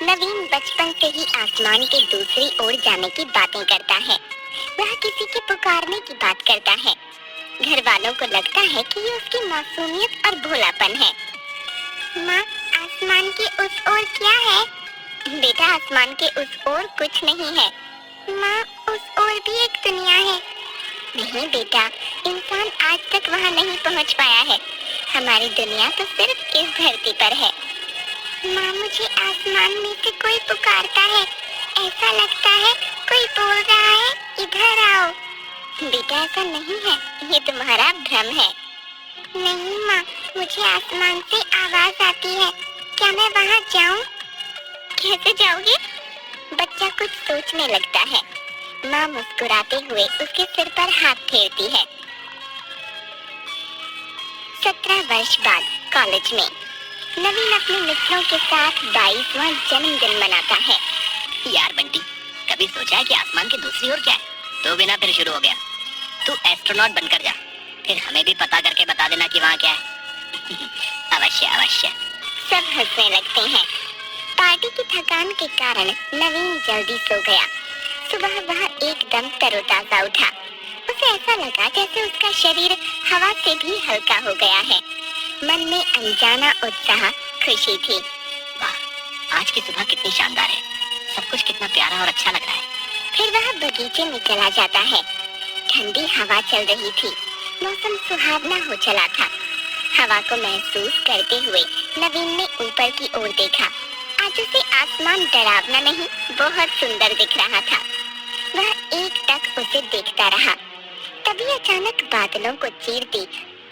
नवीन बचपन से ही आसमान के दूसरी ओर जाने की बातें करता है। वह किसी के पुकारने की बात करता है। घर वालों को लगता है कि ये उसकी मासूमियत और भोलापन है। माँ, आसमान के उस ओर क्या है? बेटा, आसमान के उस ओर कुछ नहीं है। माँ, उस ओर भी एक दुनिया है। नहीं बेटा, इंसान आज तक वहाँ नहीं पहुँच पाया है। हमारी दुनिया तो सिर्फ इस धरती पर है। माँ, मुझे आसमान में से कोई पुकारता है। ऐसा लगता है कोई बोल रहा है, इधर आओ। बेटा, ऐसा नहीं है, ये तुम्हारा भ्रम है। नहीं माँ, मुझे आसमान से आवाज आती है। क्या मैं वहाँ जाऊँ? कैसे जाओगे? बच्चा कुछ सोचने लगता है। माँ मुस्कुराते हुए उसके सिर पर हाथ फेरती है। 17 वर्ष बाद कॉलेज में नवीन अपने मित्रों के साथ 22वां जन्मदिन मनाता है। यार बंटी, कभी सोचा है कि आसमान की दूसरी ओर क्या है? तो बिना फिर शुरू हो गया। तू एस्ट्रोनॉट बनकर जा, फिर हमें भी पता करके बता देना कि वहाँ क्या है। अवश्य अवश्य। सब हंसने लगते हैं। पार्टी की थकान के कारण नवीन जल्दी सो गया। सुबह वह एकदम तरोताजा उठा। उसे ऐसा लगा जैसे उसका शरीर हवा से भी हल्का हो गया है। मन में अनजाना उत्साह, खुशी थी। वाह, आज की सुबह कितनी शानदार है। सब कुछ कितना प्यारा और अच्छा लग रहा है। फिर वह बगीचे में चला जाता है। ठंडी हवा चल रही थी। मौसम सुहावना हो चला था। हवा को महसूस करते हुए नवीन ने ऊपर की ओर देखा। आज उसे आसमान डरावना नहीं, बहुत सुंदर दिख रहा था। वह एकटक उसे देखता रहा। तभी अचानक बादलों को चीरती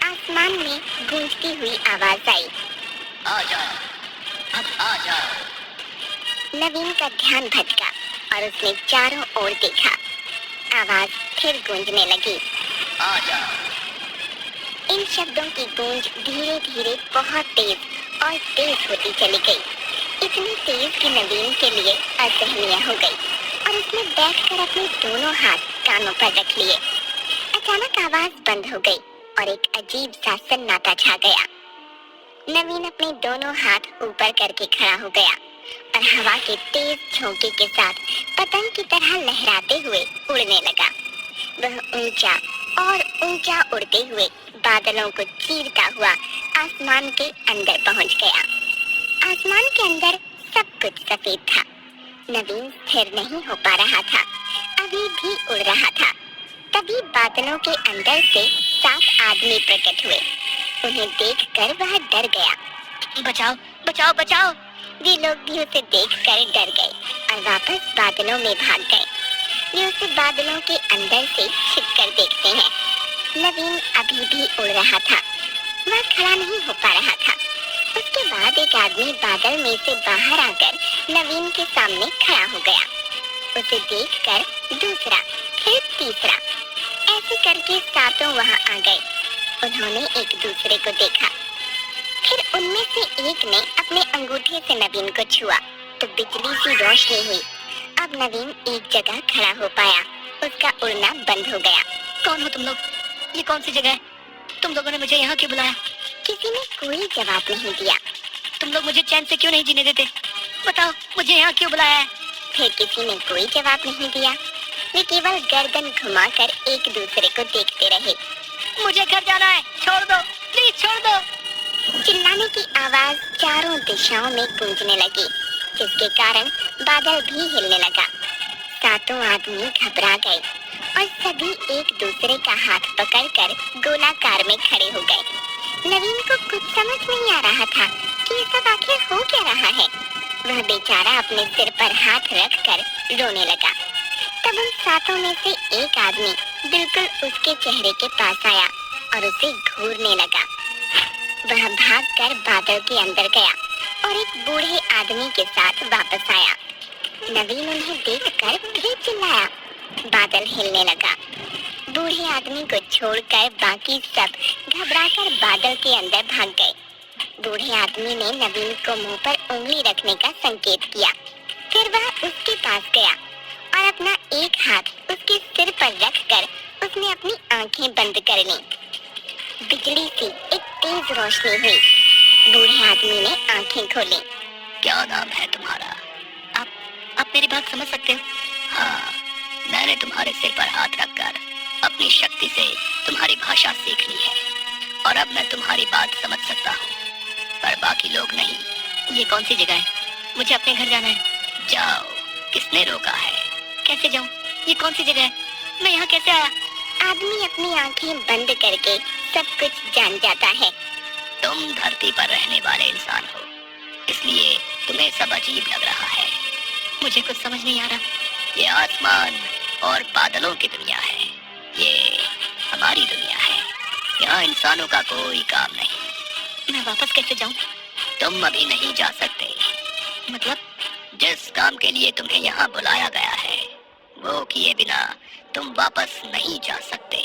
आसमान में गूंजती हुई आवाज आई। आजा, अब आजा। नवीन का ध्यान भटका और उसने चारों ओर देखा। आवाज फिर गूंजने लगी। आजा। इन शब्दों की गूंज धीरे धीरे बहुत तेज और तेज होती चली गई। इतनी तेज कि नवीन के लिए असहनीय हो गई और उसने बैठकर अपने दोनों हाथ कानों पर रख लिए। अचानक आवाज बंद हो गई और एक अजीब सा सन्नाटा छा गया। नवीन अपने दोनों हाथ ऊपर करके खड़ा हो गया और हवा के तेज झोंके के साथ पतंग की तरह लहराते हुए उड़ने लगा। वह ऊंचा और ऊंचा उड़ते हुए बादलों को चीरता हुआ आसमान के अंदर पहुंच गया। आसमान के अंदर सब कुछ सफेद था। नवीन स्थिर नहीं हो पा रहा था, अभी भी उड़ रहा था। तभी बादलों के अंदर से 7 आदमी प्रकट हुए। उन्हें देखकर वह डर गया। बचाओ बचाओ बचाओ। वे लोग भी उसे देखकर डर गए और वापस बादलों में भाग गए। वे उसे बादलों के अंदर से छिपकर देखते हैं। नवीन अभी भी उड़ रहा था, वह खड़ा नहीं हो पा रहा था। उसके बाद एक आदमी बादल में से बाहर आकर नवीन के सामने खड़ा हो गया। उसे देखकर दूसरा, फिर तीसरा, ऐसे करके 7 वहां आ गए। उन्होंने एक दूसरे को देखा। फिर उनमें से एक ने अपने अंगूठे से नवीन को छुआ तो बिजली सी रोशनी हुई। अब नवीन एक जगह खड़ा हो पाया। उसका उड़ना बंद हो गया। कौन हो तुम लोग? ये कौन सी जगह है? तुम लोगों ने मुझे यहाँ क्यों बुलाया? किसी ने कोई जवाब नहीं दिया। तुम लोग मुझे चैन से क्यों नहीं जीने देते? बताओ, मुझे यहाँ क्यों बुलाया है? फिर किसी ने कोई जवाब नहीं दिया। वे केवल गर्दन घुमाकर एक दूसरे को देखते रहे। मुझे घर जाना है, छोड़ दो, प्लीज छोड़ दो। चिल्लाने की आवाज चारों दिशाओं में गूंजने लगी, जिसके कारण बादल भी हिलने लगा। 7 आदमी घबरा गए और सभी एक दूसरे का हाथ पकड़कर गोलाकार में खड़े हो गए। नवीन को कुछ समझ नहीं आ रहा था कि ये सब आखिर हो क्या रहा है। वह बेचारा अपने सिर पर हाथ रखकर रोने लगा। तब उन 7 में से एक आदमी बिल्कुल उसके चेहरे के पास आया और उसे घूरने लगा। वह भागकर बादल के अंदर गया और एक बूढ़े आदमी के साथ वापस आया। नवीन उन्हें देखकर फिर चिल्लाया। बादल हिलने लगा। बूढ़े आदमी को छोड़कर बाकी सब घबराकर बादल के अंदर भाग गए। बूढ़े आदमी ने नवीन को मुंह पर उंगली रखने का संकेत किया। फिर वह उसके पास गया और अपना एक हाथ उसके सिर पर रखकर उसने अपनी आंखें बंद कर लीं। बिजली सी एक तेज रोशनी हुई। बूढ़े आदमी ने आंखें खोली। क्या नाम है तुम्हारा? मेरी बात समझ सकते हो? हाँ, मैंने तुम्हारे सिर पर हाथ रखकर अपनी शक्ति से तुम्हारी भाषा सीख ली है और अब मैं तुम्हारी बात समझ सकता हूँ, पर बाकी लोग नहीं। ये कौन सी जगह है? मुझे अपने घर जाना है। जाओ, किसने रोका है? कैसे जाऊँ? ये कौन सी जगह है? मैं यहाँ कैसे आया? आदमी अपनी आंखें बंद करके सब कुछ जान जाता है। तुम धरती पर रहने वाले इंसान हो, इसलिए तुम्हें सब अजीब लग रहा है। मुझे कुछ समझ नहीं आ रहा। ये आसमान और बादलों की दुनिया है, ये हमारी दुनिया है। यहाँ इंसानों का कोई काम नहीं। मैं वापस कैसे जाऊँ? तुम अभी नहीं जा सकते। मतलब? जिस काम के लिए तुम्हें यहाँ बुलाया गया है, वो किए बिना तुम वापस नहीं जा सकते।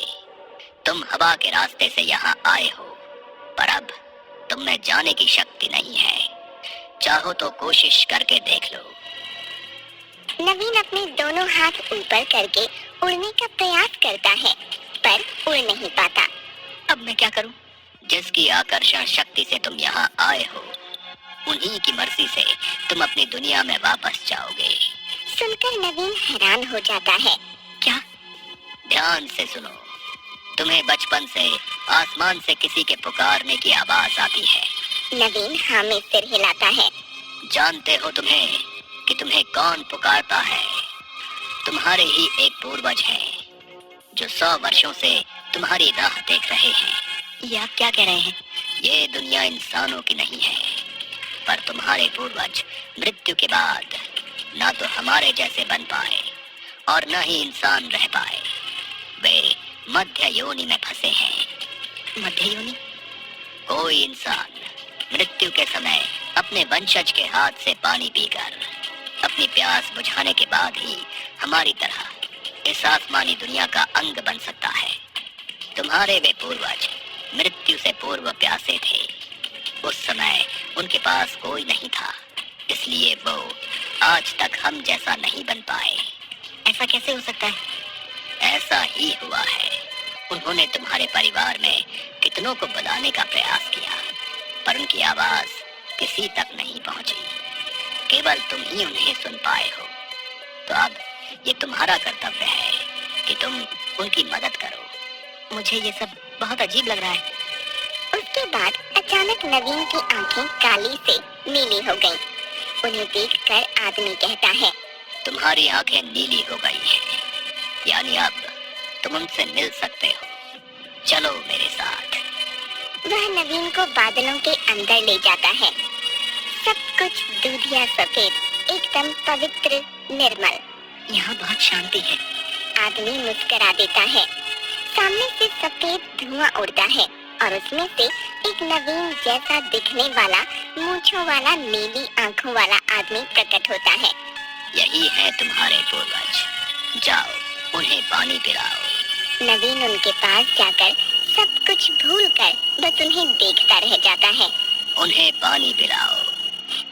तुम हवा के रास्ते से यहाँ आए हो, पर अब तुम में जाने की शक्ति नहीं है। चाहो तो कोशिश करके देख लो। नवीन अपने दोनों हाथ ऊपर करके उड़ने का प्रयास करता है, पर उड़ नहीं पाता। अब मैं क्या करूं? जिसकी आकर्षण शक्ति से तुम यहाँ आए हो, उन्हीं की मर्जी से तुम अपनी दुनिया में वापस जाओगे। सुनकर नवीन हैरान हो जाता है। क्या? ध्यान से सुनो। तुम्हें बचपन से आसमान से किसी के पुकारने की आवाज आती है। नवीन हाँ में सिर हिलाता है। जानते हो कि तुम्हें कौन पुकारता है? तुम्हारे ही एक पूर्वज हैं, जो 100 वर्षों से तुम्हारी राह देख रहे हैं। ये आप क्या कह रहे हैं? ये दुनिया इंसानों की नहीं है, पर तुम्हारे पूर्वज मृत्यु के बाद ना तो हमारे जैसे बन पाए और न ही इंसान रह पाए। वे मध्य योनि में फंसे हैं। मध्य योनि? कोई इंसान मृत्यु के समय अपने वंशज के हाथ से पानी पीकर अपनी प्यास बुझाने के बाद ही हमारी तरह इस आसमानी दुनिया का अंग बन सकता है। तुम्हारे वे पूर्वज मृत्यु से पूर्व प्यासे थे। उस समय उनके पास कोई नहीं था, इसलिए वो आज तक हम जैसा नहीं बन पाए। ऐसा कैसे हो सकता है? ऐसा ही हुआ है। उन्होंने तुम्हारे परिवार में कितनों को बुलाने का प्रयास किया, पर उनकी आवाज किसी तक नहीं पहुंची। केवल तुम ही उन्हें सुन पाए हो। तो अब ये तुम्हारा कर्तव्य है कि तुम उनकी मदद करो। मुझे ये सब बहुत अजीब लग रहा है। उसके बाद अचानक नवीन की आंखें काली से नीली हो गईं। उन्हें देखकर आदमी कहता है, तुम्हारी आंखें नीली हो गई हैं, यानी अब तुम उनसे मिल सकते हो। चलो मेरे साथ। वह नवीन को बादलों के अंदर ले जाता है। सब कुछ दूधिया सफेद, एकदम पवित्र, निर्मल। यहाँ बहुत शांति है। आदमी मुस्कुरा देता है। सामने से सफेद धुआं उड़ता है और उसमें से एक नवीन जैसा दिखने वाला, मूंछों वाला, नीली आंखों वाला आदमी प्रकट होता है। यही है तुम्हारे पूर्वज। जाओ, उन्हें पानी पिलाओ। नवीन उनके पास जाकर सब कुछ भूलकर बस उन्हें देखता रह जाता है। उन्हें पानी पिलाओ।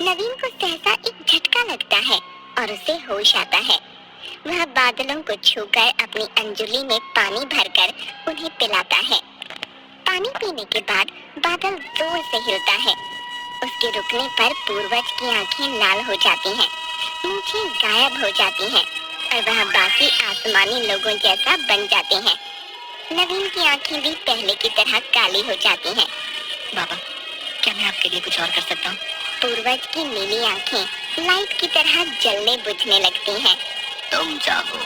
नवीन को सहसा एक झटका लगता है और उसे होश आता है। वह बादलों को छूकर अपनी अंजुली में पानी भरकर उन्हें पिलाता है। पानी पीने के बाद बादल जोर से हिलता है। उसके रुकने पर पूर्वज की आंखें लाल हो जाती हैं, मूंछें गायब हो जाती हैं और वह बाकी आसमानी लोगों जैसा बन जाते हैं। नवीन की आंखें भी पहले की तरह काली हो जाती हैं। बाबा, क्या मैं आपके लिए कुछ और कर सकता हूँ? पूर्वज की नीली आंखें लाइट की तरह जलने बुझने लगती हैं। तुम चाहो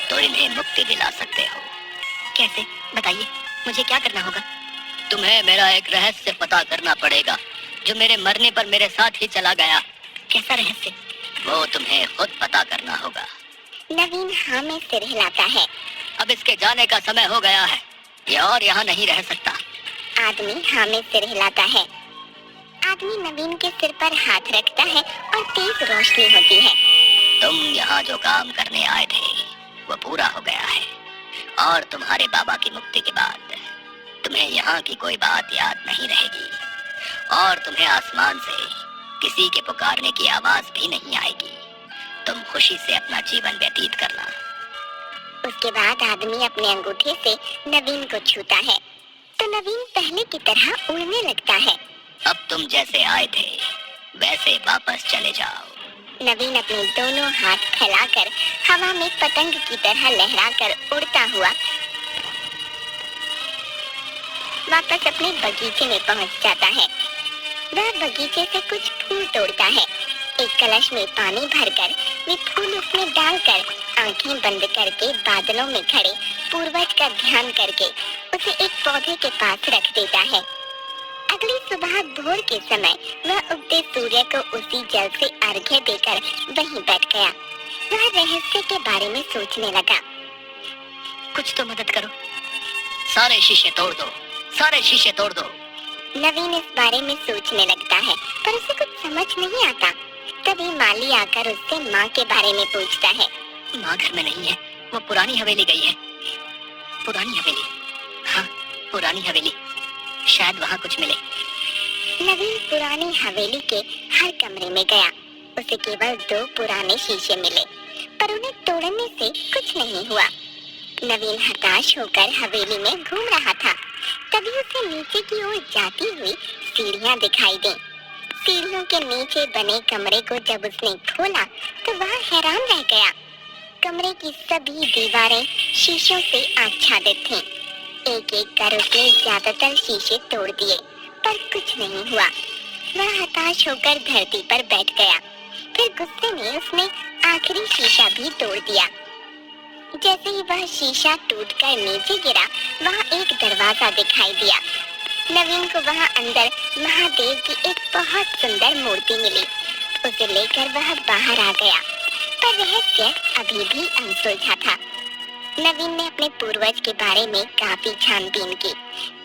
तो इन्हें मुक्ति दिला सकते हो। कैसे? बताइए, मुझे क्या करना होगा? तुम्हें मेरा एक रहस्य पता करना पड़ेगा, जो मेरे मरने पर मेरे साथ ही चला गया। कैसा रहस्य? वो तुम्हें खुद पता करना होगा। नवीन हाँ में सिर हिलाता है। अब इसके जाने का समय हो गया है, ये और यहाँ नहीं रह सकता। आदमी हाँ में सिर हिलाता है। आदमी नवीन के सिर पर हाथ रखता है और तेज रोशनी होती है। तुम यहाँ जो काम करने आए थे वो पूरा हो गया है, और तुम्हारे बाबा की मुक्ति के बाद तुम्हें यहाँ की कोई बात याद नहीं रहेगी, और तुम्हें आसमान से किसी के पुकारने की आवाज भी नहीं आएगी। तुम खुशी से अपना जीवन व्यतीत करना। उसके बाद आदमी अपने अंगूठे से नवीन को छूता है तो नवीन पहले की तरह उड़ने लगता है। अब तुम जैसे आए थे वैसे वापस चले जाओ। नवीन अपने दोनों हाथ फैलाकर हवा में पतंग की तरह लहराकर उड़ता हुआ वापस अपने बगीचे में पहुंच जाता है। वह बगीचे से कुछ फूल तोड़ता है। एक कलश में पानी भरकर वे फूल उसमें डालकर आंखें बंद करके बादलों में खड़े पूर्वज का ध्यान करके उसे एक पौधे के पास रख देता है। अगली सुबह भोर के समय वह उगते सूर्य को उसी जल से अर्घ्य देकर वहीं बैठ गया। वह रहस्य के बारे में सोचने लगा। कुछ तो मदद करो, सारे शीशे तोड़ दो, सारे शीशे तोड़ दो। नवीन इस बारे में सोचने लगता है पर उसे कुछ समझ नहीं आता। तभी माली आकर उससे माँ के बारे में पूछता है। माँ घर में नहीं है, वो पुरानी हवेली गई है। पुरानी हवेली? हाँ, पुरानी हवेली, शायद वहाँ कुछ मिले। नवीन पुरानी हवेली के हर कमरे में गया। उसे केवल 2 पुराने शीशे मिले पर उन्हें तोड़ने से कुछ नहीं हुआ। नवीन हताश होकर हवेली में घूम रहा था। तभी उसे नीचे की ओर जाती हुई सीढ़ियां दिखाई दी। सीढ़ियों के नीचे बने कमरे को जब उसने खोला तो वह हैरान रह गया। कमरे की सभी दीवारें शीशों से आच्छादित थीं। एक एक कर उसने ज्यादातर शीशे तोड़ दिए पर कुछ नहीं हुआ। वह हताश होकर धरती पर बैठ गया। फिर गुस्से में उसने आखिरी शीशा भी तोड़ दिया। जैसे ही वह शीशा टूटकर नीचे गिरा, वहाँ एक दरवाजा दिखाई दिया। नवीन को वहाँ अंदर महादेव की एक बहुत सुंदर मूर्ति मिली। उसे लेकर वह बाहर आ गया पर रहस्य अभी भी अनसुलझा था। नवीन ने अपने पूर्वज के बारे में काफी छानबीन की।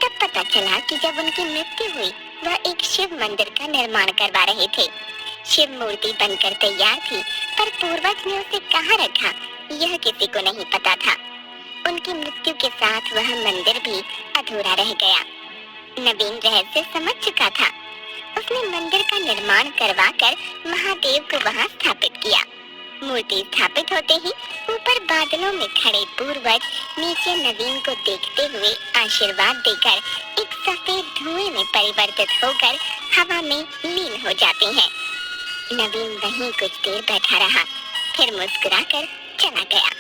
तब पता चला कि जब उनकी मृत्यु हुई वह एक शिव मंदिर का निर्माण करवा रहे थे। शिव मूर्ति बनकर तैयार थी पर पूर्वज ने उसे कहाँ रखा यह किसी को नहीं पता था। उनकी मृत्यु के साथ वह मंदिर भी अधूरा रह गया। नवीन रहस्य समझ चुका था। उसने मंदिर का निर्माण करवाकर महादेव को वहां स्थापित किया। मूर्ति स्थापित होते ही ऊपर बादलों में खड़े पूर्वज नीचे नवीन को देखते हुए आशीर्वाद देकर एक सफेद धुएं में परिवर्तित होकर हवा में लीन हो जाते हैं। नवीन वहीं कुछ देर बैठा रहा, फिर मुस्कुराकर चला गया।